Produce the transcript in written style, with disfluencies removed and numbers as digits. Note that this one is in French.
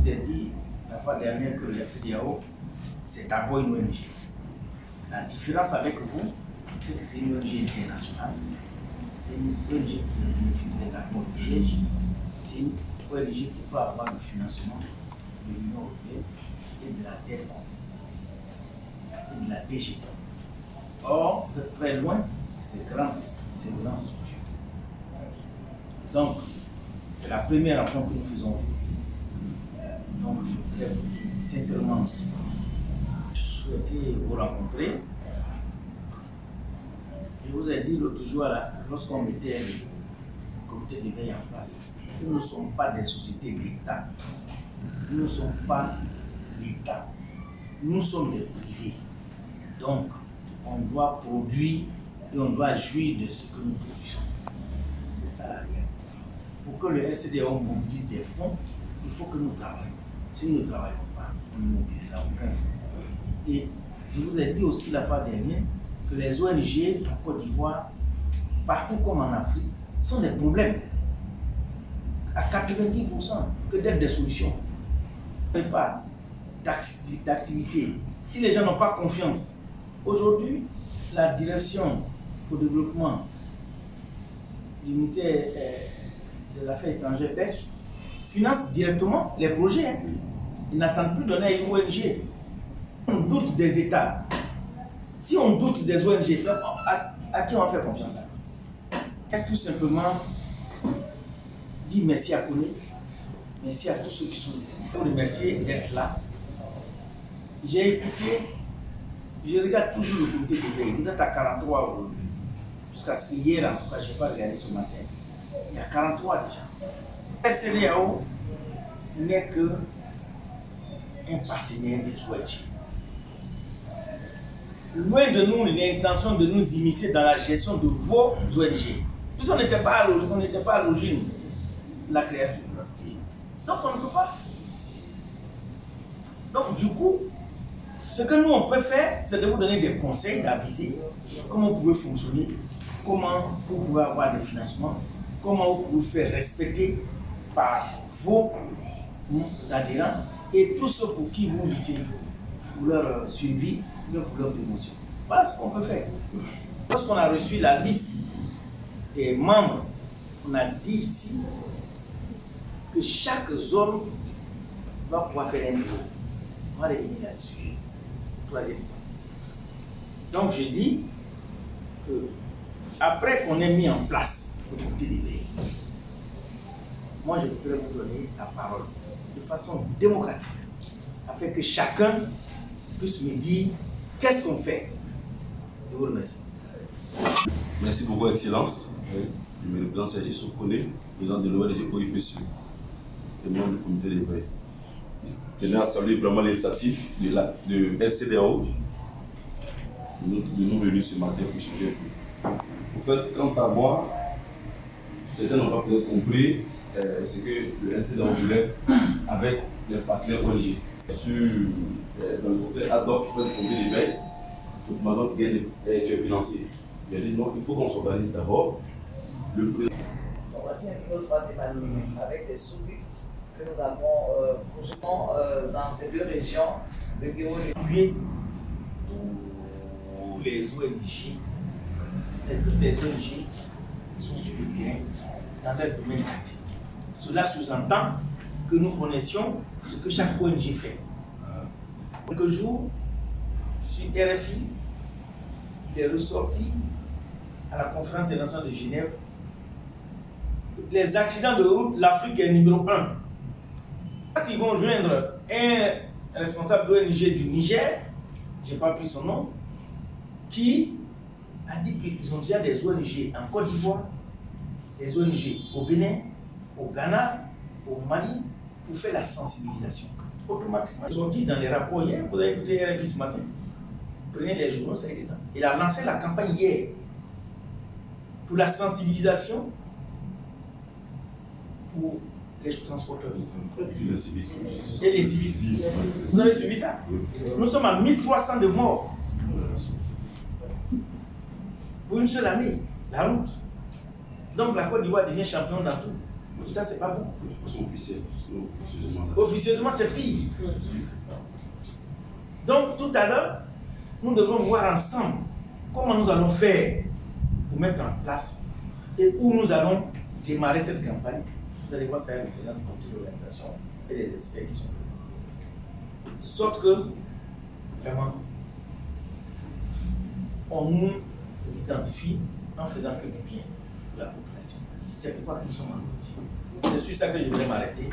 vous ai dit la fois dernière que le CEDEAO, c'est d'abord une ONG. La différence avec vous, c'est que c'est une ONG internationale. C'est une ONG qui bénéficie des accords de siège. C'est une ONG qui peut avoir le financement de l'Union européenne et de la DEFCON et de la DG. Or, de très loin, ces grandes structures. Donc, c'est la première rencontre que nous faisons aujourd'hui. Donc, je voudrais vous dire sincèrement, je souhaitais vous rencontrer. Je vous ai dit l'autre jour, lorsqu'on mettait le comité de veille en place, nous ne sommes pas des sociétés d'État. Nous ne sommes pas l'État. Nous sommes des privés. Donc, on doit produire et on doit jouir de ce que nous produisons. C'est ça la réalité. Pour que le SCDO mobilise des fonds, il faut que nous travaillions. Si nous ne travaillons pas, on ne mobilisera aucun fonds. Et je vous ai dit aussi la fois dernière que les ONG en Côte d'Ivoire, partout comme en Afrique, sont des problèmes. À 90%, que d'être des solutions. Pas d'activité. Si les gens n'ont pas confiance, aujourd'hui, la direction au développement du ministère des Affaires étrangères belge finance directement les projets. Ils n'attendent plus de donner à une ONG. On doute des États. Si on doute des ONG, à qui on va faire confiance? Tout simplement dire merci à Kone, merci à tous ceux qui sont ici. Pour remercier d'être là. J'ai écouté, je regarde toujours le comité de veille. Vous êtes à 43 aujourd'hui. Jusqu'à ce qu'hier, en tout cas, je n'ai pas regardé ce matin. Il y a 43 déjà. Le CEDEAO n'est qu'un partenaire des ONG. Loin de nous l'intention de nous immiscer dans la gestion de vos ONG. Puisqu'on n'était pas à l'origine de la créature. Donc on ne peut pas. Donc du coup, ce que nous on peut faire, c'est de vous donner des conseils, d'aviser comment vous pouvez fonctionner, comment vous pouvez avoir des financements, comment vous pouvez faire respecter par vos adhérents et tous ceux pour qui vous luttez pour leur suivi, pour leur promotion. Voilà ce qu'on peut faire. Lorsqu'on a reçu la liste des membres, on a dit ici que chaque zone va pouvoir faire un niveau. On va revenir là-dessus. Troisième point. Donc je dis que après qu'on ait mis en place le comité des veilles, moi je voudrais vous donner la parole de façon démocratique, afin que chacun puisse me dire qu'est-ce qu'on fait. Je vous remercie. Merci beaucoup, Excellence. Je me représente Serge Youssouf Kone, président de l'ONG OIPSU, et membre du comité de veille. Je tiens à saluer vraiment l'initiative de SCDAO de nous venir ce matin pour échanger. En fait, quant à moi, certains n'ont pas peut-être compris ce que le SCDAO voulait avec les partenaires ONG. Dans le côté ad hoc pour le comité de veille, maintenant tu es financier. Il a dit non, il faut qu'on s'organise d'abord. Donc voici une autre thématique avec des sous-titres que nous avons prochainement dans ces deux régions, le Guéo et tous les ONG, toutes les ONG qui sont sur le terrain dans leur domaine d'activité. Cela sous-entend que nous connaissions ce que chaque ONG fait. Quelques jours, sur RFI, il est ressorti à la conférence internationale de Genève. Les accidents de route, l'Afrique est numéro 1. Ils vont joindre un responsable d'ONG du Niger, je n'ai pas pris son nom, qui a dit qu'ils ont déjà des ONG en Côte d'Ivoire, des ONG au Bénin, au Ghana, au Mali, pour faire la sensibilisation. Automatiquement, ils ont dit dans les rapports hier, vous avez écouté RFI ce matin, prenez les journaux, ça y est dedans. Il a lancé la campagne hier pour la sensibilisation pour les transporteurs. Et les civistes. Vous avez suivi ça? Nous sommes à 1300 de morts pour une seule année, la route. Donc la Côte d'Ivoire devient champion dans tout. Ça, c'est pas bon. De façon officielle. Officieusement, c'est pire. Donc, tout à l'heure, nous devons voir ensemble comment nous allons faire pour mettre en place et où nous allons démarrer cette campagne. Vous allez voir, ça le président du comité d'orientation et les experts qui sont présents. De sorte que, vraiment, on nous identifie en faisant que du bien pour la population. C'est pourquoi nous sommes en lutte. C'est sur ça que je voulais m'arrêter.